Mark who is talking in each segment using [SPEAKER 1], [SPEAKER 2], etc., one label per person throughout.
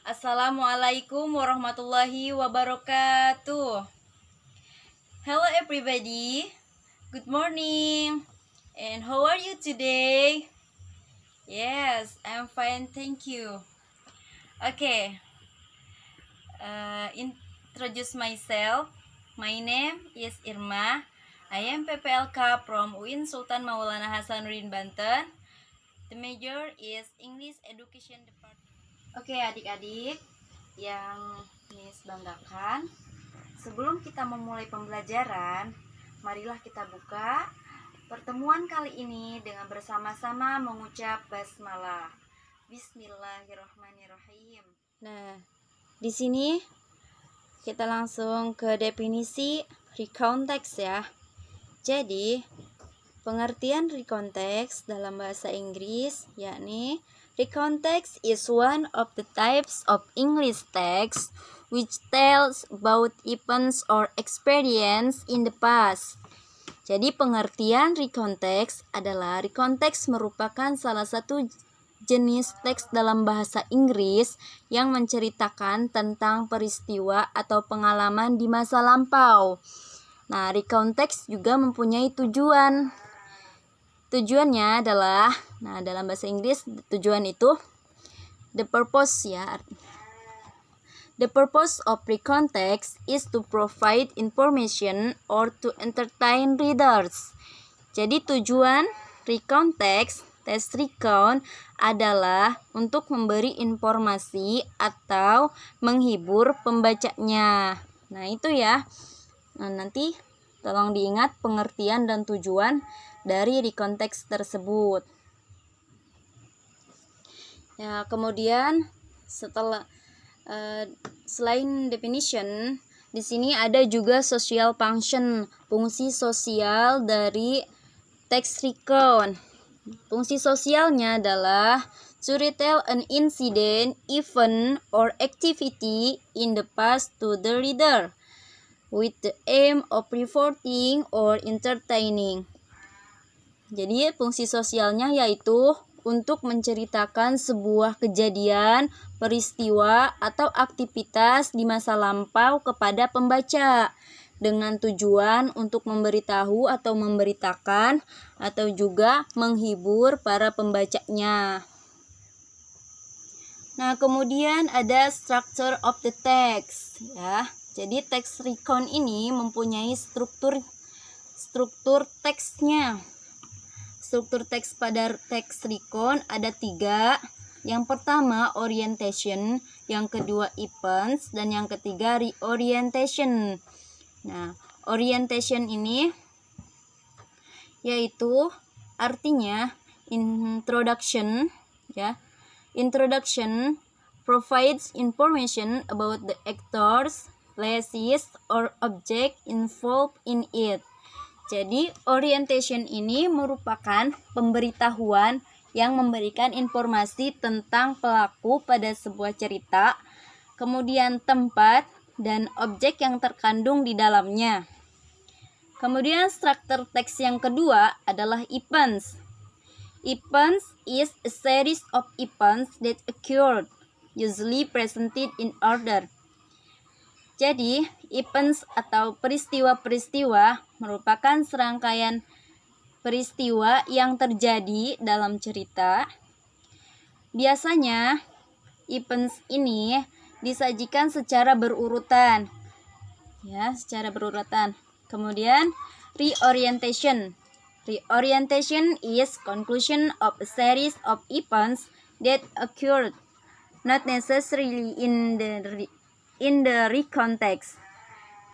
[SPEAKER 1] Assalamualaikum warahmatullahi wabarakatuh. Hello everybody. Good morning. And how are you today? Yes, I'm fine, thank you. Okay. Introduce myself. My name is Irma. I am PPLK from UIN Sultan Maulana Hasanuddin Banten. The major is English Education Department. Oke, adik-adik yang Miss banggakan, sebelum kita memulai pembelajaran, marilah kita buka pertemuan kali ini dengan bersama-sama mengucap basmalah. Bismillahirrahmanirrahim. Nah, di sini kita langsung ke definisi recontext ya. Jadi, pengertian recontext dalam bahasa Inggris yakni recontext is one of the types of English text which tells about events or experience in the past. Jadi pengertian recontext adalah recontext merupakan salah satu jenis teks dalam bahasa Inggris yang menceritakan tentang peristiwa atau pengalaman di masa lampau. Nah, recontext juga mempunyai tujuan. Tujuannya adalah, dalam bahasa Inggris tujuan itu the purpose ya. The purpose of recontext is to provide information or to entertain readers. Jadi tujuan recontext, tes recount adalah untuk memberi informasi atau menghibur pembacanya. Nah, itu ya. Nanti tolong diingat pengertian dan tujuan dari recontext tersebut. Ya, kemudian setelah selain definition, di sini ada juga social function, fungsi sosial dari text recount. Fungsi sosialnya adalah to retell an incident, event, or activity in the past to the reader with the aim of reporting or entertaining. Jadi fungsi sosialnya yaitu untuk menceritakan sebuah kejadian, peristiwa, atau aktivitas di masa lampau kepada pembaca dengan tujuan untuk memberitahu atau memberitakan atau juga menghibur para pembacanya. Nah, kemudian ada structure of the text ya. Jadi text recount ini mempunyai struktur teksnya. Struktur teks pada text recount ada 3. Yang pertama orientation, yang kedua events, dan yang ketiga reorientation. Nah, orientation ini yaitu artinya introduction ya. Introduction provides information about the actors, places, or object involved in it. Jadi, orientation ini merupakan pemberitahuan yang memberikan informasi tentang pelaku pada sebuah cerita, kemudian tempat dan objek yang terkandung di dalamnya. Kemudian struktur teks yang kedua adalah events. Events is a series of events that occurred, usually presented in order. Jadi, events atau peristiwa-peristiwa merupakan serangkaian peristiwa yang terjadi dalam cerita. Biasanya, events ini disajikan secara berurutan. Ya, secara berurutan. Kemudian, reorientation. Reorientation is conclusion of a series of events that occurred, not necessarily in the recontext.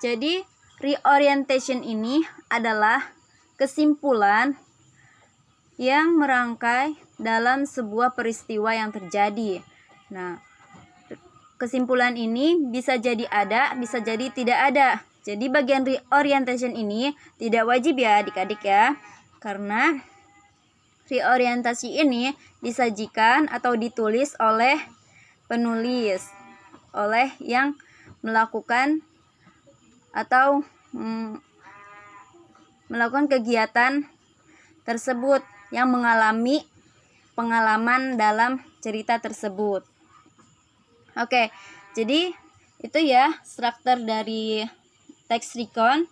[SPEAKER 1] Jadi, reorientation ini adalah kesimpulan yang merangkai dalam sebuah peristiwa yang terjadi. Nah, kesimpulan ini bisa jadi ada, bisa jadi tidak ada. Jadi, bagian reorientation ini tidak wajib ya adik-adik ya. Karena reorientasi ini disajikan atau ditulis oleh penulis, oleh yang melakukan atau melakukan kegiatan tersebut yang mengalami pengalaman dalam cerita tersebut. Oke, jadi itu ya struktur dari text recon,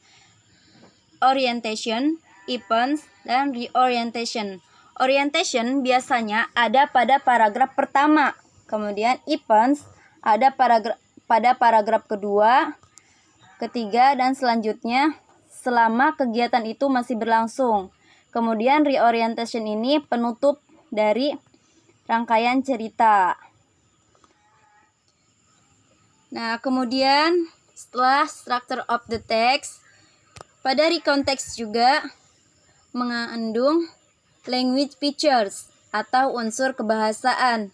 [SPEAKER 1] orientation, events, dan reorientation. Orientation biasanya ada pada paragraf pertama, kemudian events ada pada paragraf kedua, ketiga, dan selanjutnya selama kegiatan itu masih berlangsung. Kemudian reorientation ini penutup dari rangkaian cerita. Nah, kemudian setelah structure of the text, pada recon text juga mengandung language features atau unsur kebahasaan.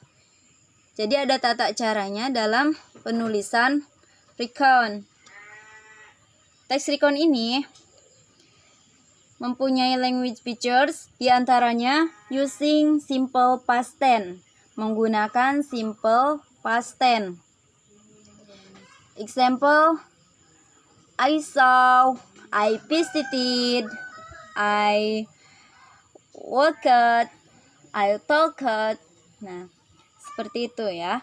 [SPEAKER 1] Jadi ada tata caranya dalam penulisan recon. Teks recon ini mempunyai language features, diantaranya using simple past tense, menggunakan simple past tense. Example, I saw, I visited, I worked, I talked. Nah, seperti itu ya.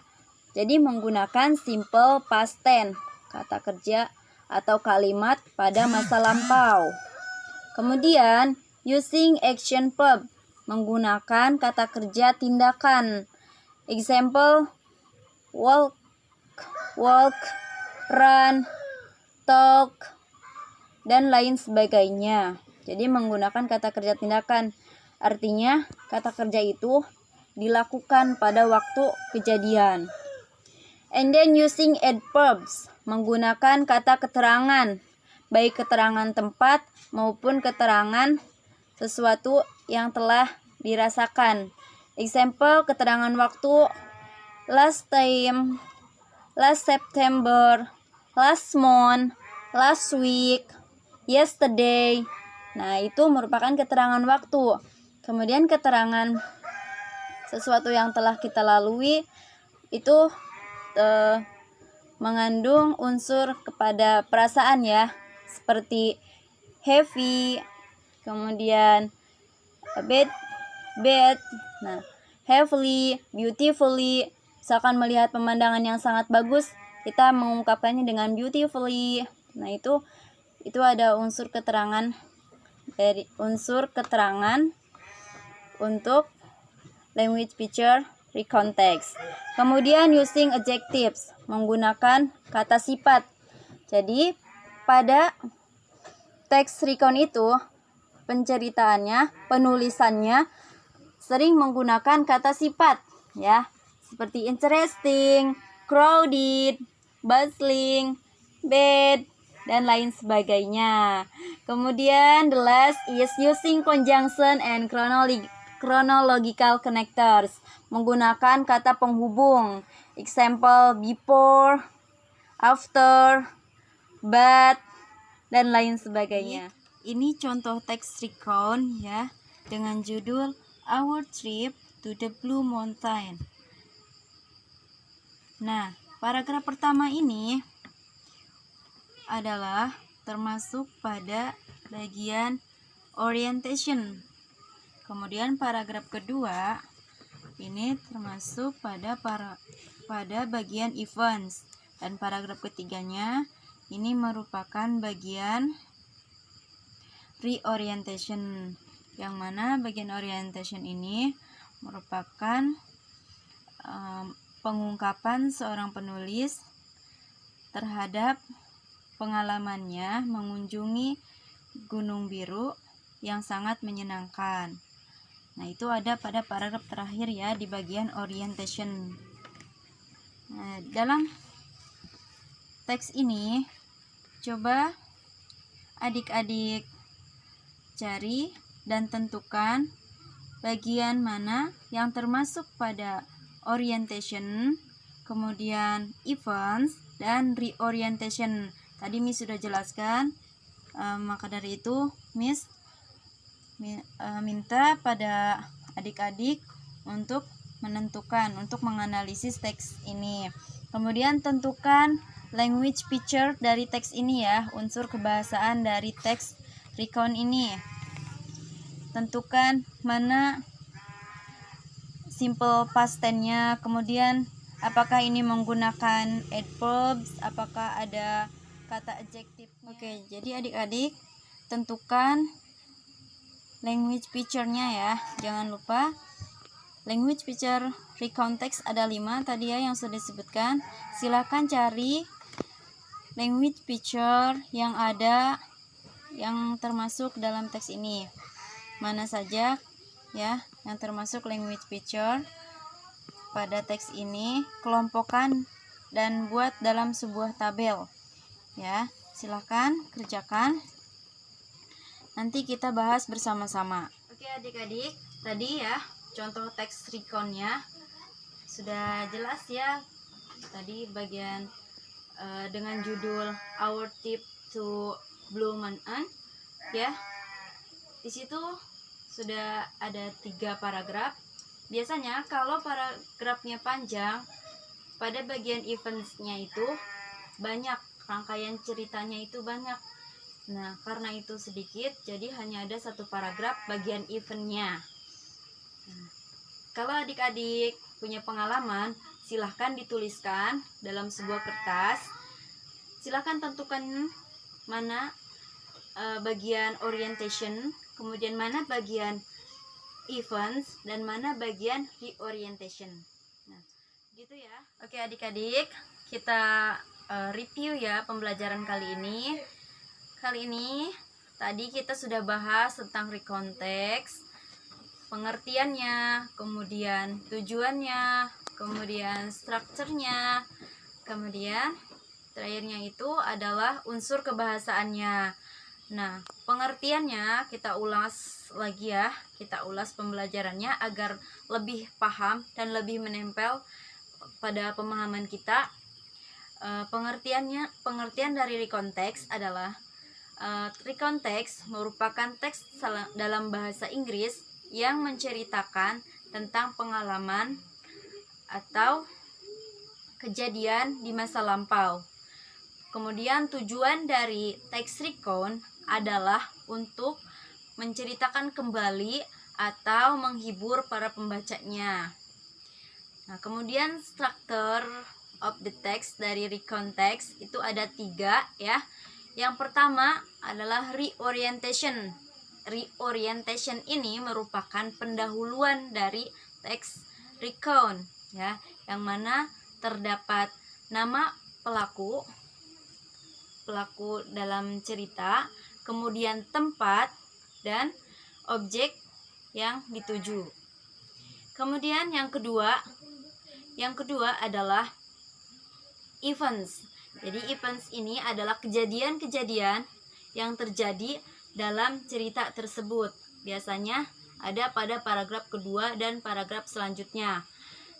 [SPEAKER 1] Jadi menggunakan simple past tense, kata kerja atau kalimat pada masa lampau. Kemudian using action verb, menggunakan kata kerja tindakan. Example, walk, run, talk, dan lain sebagainya. Jadi menggunakan kata kerja tindakan. Artinya kata kerja itu dilakukan pada waktu kejadian. And then using adverbs, menggunakan kata keterangan, baik keterangan tempat maupun keterangan sesuatu yang telah dirasakan. Example, keterangan waktu, last time, last September, last month, last week, yesterday. Nah, itu merupakan keterangan waktu. Kemudian keterangan sesuatu yang telah kita lalui itu mengandung unsur kepada perasaan ya, seperti happy, kemudian bad, nah heavily, beautifully. Misalkan melihat pemandangan yang sangat bagus, kita mengungkapkannya dengan beautifully. Nah, itu ada unsur keterangan dari untuk language feature recon text. Kemudian using adjectives, menggunakan kata sifat. Jadi pada teks recon itu penceritaannya, penulisannya sering menggunakan kata sifat ya, seperti interesting, crowded, bustling, bad, dan lain sebagainya. Kemudian the last is using conjunction and chronological connectors, menggunakan kata penghubung. Example, before, after, but, dan lain sebagainya. Ini contoh teks recon ya, dengan judul Our Trip to the Blue Mountain. Nah, paragraf pertama ini adalah termasuk pada bagian orientation. Kemudian paragraf kedua ini termasuk pada bagian events, dan paragraf ketiganya ini merupakan bagian reorientation, yang mana bagian orientation ini merupakan pengungkapan seorang penulis terhadap pengalamannya mengunjungi Gunung Biru yang sangat menyenangkan. Nah, itu ada pada paragraf terakhir ya, di bagian orientation. Nah, dalam teks ini coba adik-adik cari dan tentukan bagian mana yang termasuk pada orientation, kemudian events, dan reorientation. Tadi Miss sudah jelaskan, maka dari itu Miss minta pada adik-adik untuk menentukan, untuk menganalisis teks ini. Kemudian tentukan language feature dari teks ini ya, unsur kebahasaan dari teks recon ini. Tentukan mana simple past tense-nya, kemudian Apakah ini menggunakan adverbs, apakah ada kata adjektifnya. Oke, jadi adik-adik tentukan language picture-nya ya. Jangan lupa language picture recount text ada 5 tadi ya yang sudah disebutkan. Silakan cari language picture yang ada yang termasuk dalam teks ini. Mana saja ya yang termasuk language picture pada teks ini, kelompokkan dan buat dalam sebuah tabel. Ya, silakan kerjakan. Nanti kita bahas bersama-sama. Oke adik-adik, tadi ya contoh teks recount-nya sudah jelas ya. Tadi bagian dengan judul Our Tip to Blue Moon ya. Di situ sudah ada 3 paragraf. Biasanya kalau paragrafnya panjang, pada bagian events-nya itu banyak, rangkaian ceritanya itu banyak. Nah, karena itu sedikit, jadi hanya ada 1 paragraf bagian eventnya. Nah, kalau adik-adik punya pengalaman, silahkan dituliskan dalam sebuah kertas. Silahkan tentukan mana bagian orientation, kemudian mana bagian events, dan mana bagian reorientation. Nah, gitu ya. Oke adik-adik, kita review ya pembelajaran kali ini. Kali ini tadi kita sudah bahas tentang recount text, pengertiannya, kemudian tujuannya, kemudian strukturnya, kemudian terakhirnya itu adalah unsur kebahasaannya. Nah, pengertiannya kita ulas lagi ya, kita ulas pembelajarannya agar lebih paham dan lebih menempel pada pemahaman kita. Pengertian dari recount text adalah recount text merupakan teks dalam bahasa Inggris yang menceritakan tentang pengalaman atau kejadian di masa lampau. Kemudian tujuan dari teks recount adalah untuk menceritakan kembali atau menghibur para pembacanya. Nah, kemudian struktur of the text dari recount text itu ada 3 ya. Yang pertama adalah reorientation. Reorientation ini merupakan pendahuluan dari teks recount ya, yang mana terdapat nama pelaku dalam cerita, kemudian tempat dan objek yang dituju. Kemudian yang kedua adalah events. Jadi events ini adalah kejadian-kejadian yang terjadi dalam cerita tersebut. Biasanya ada pada paragraf kedua dan paragraf selanjutnya.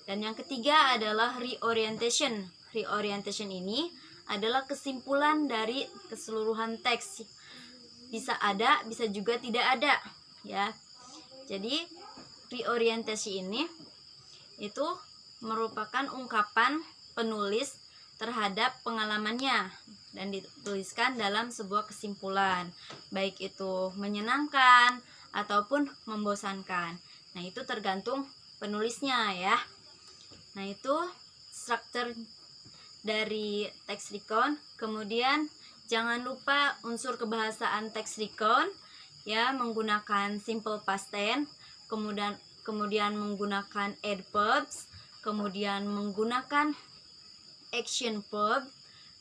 [SPEAKER 1] Dan yang ketiga adalah reorientation. Reorientation ini adalah kesimpulan dari keseluruhan teks. Bisa ada, bisa juga tidak ada, ya. Jadi reorientasi ini itu merupakan ungkapan penulis terhadap pengalamannya dan dituliskan dalam sebuah kesimpulan, baik itu menyenangkan ataupun membosankan. Nah, itu tergantung penulisnya ya. Nah, itu struktur dari teks recount. Kemudian jangan lupa unsur kebahasaan teks recount ya, menggunakan simple past tense, kemudian menggunakan adverbs, kemudian menggunakan action verb,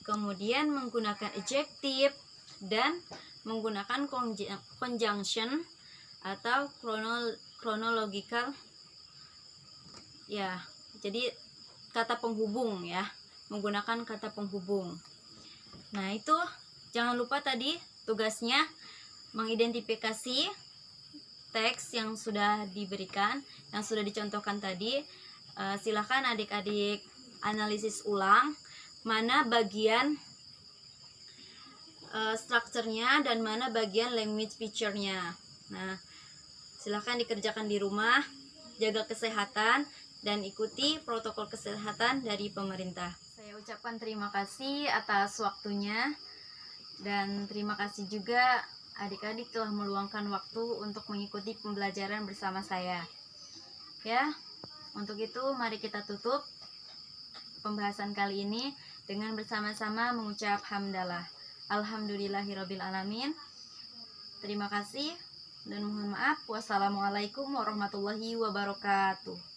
[SPEAKER 1] kemudian menggunakan adjective, dan menggunakan conjunction atau chronological ya. Jadi kata penghubung ya, menggunakan kata penghubung. Nah, itu jangan lupa tadi tugasnya mengidentifikasi teks yang sudah diberikan, yang sudah dicontohkan tadi. Silahkan adik-adik analisis ulang mana bagian strukturnya dan mana bagian language picture-nya. Nah, silahkan dikerjakan di rumah, jaga kesehatan dan ikuti protokol kesehatan dari pemerintah. Saya ucapkan terima kasih atas waktunya, dan terima kasih juga adik-adik telah meluangkan waktu untuk mengikuti pembelajaran bersama saya. Ya, untuk itu mari kita tutup. pembahasan kali ini dengan bersama-sama mengucap hamdalah. Alhamdulillahirabbil alamin. Terima kasih dan mohon maaf. Wassalamualaikum warahmatullahi wabarakatuh.